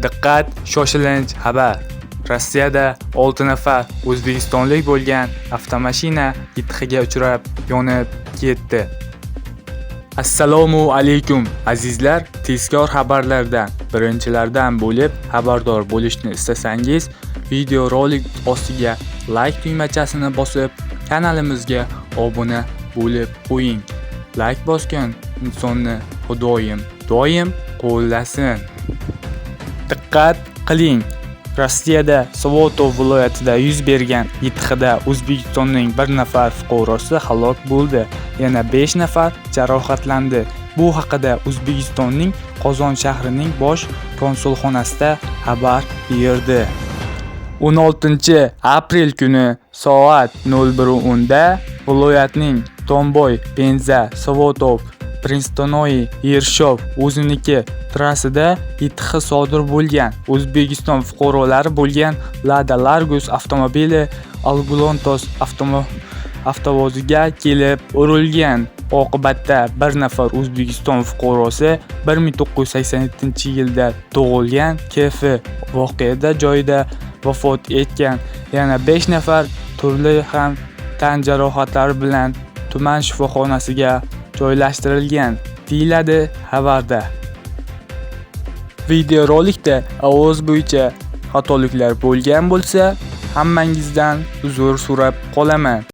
Diqqat, shoshilinch xabar. Rossiyada 6 nafar o'zbekistonlik bo'lgan avtomashina yitxiga uchrab, yonib ketdi. Assalomu alaykum azizlar, tezkor xabarlardan birinchilardan bo'lib xabardor bo'lishni istasangiz, video rolik ostiga like tugmachasini bosib, kanalimizga obuna bo'lib qo'ying. Like bosgan insonni Xudoyim doim qo'llasin. Diqqat qiling. Rossiyada Savatov viloyatida yuz bergan yitxida O'zbekistonning bir nafar fuqarosi halok bo'ldi, yana 5 nafar jarohatlandi. Bu haqida O'zbekistonning Qozon shahrining bosh konsulxonasida xabar berdi. 16-aprel kuni soat 01:10 da viloyatning Tomboy, Penza, Savatov, Prinstonoy, Yershov o'ziniki trassada yitxi sodir bo'lgan. O'zbekiston fuqarolari bo'lgan Lada Largus avtomobili Albulantos avtovoziga kelib urilgan. Oqibatda bir nafar O'zbekiston fuqarosi 1987-yilda tug'ilgan KF voqea joyida vafot etgan. Yana 5 nafar turli tan jarohatlari bilan tuman shifoxonasiga joylashtirilgan, deyiladi xabarda. Videorolikda ovoz bo'yicha xatoliklar bo'lgan bo'lsa, hammangizdan uzr so'rab qolaman.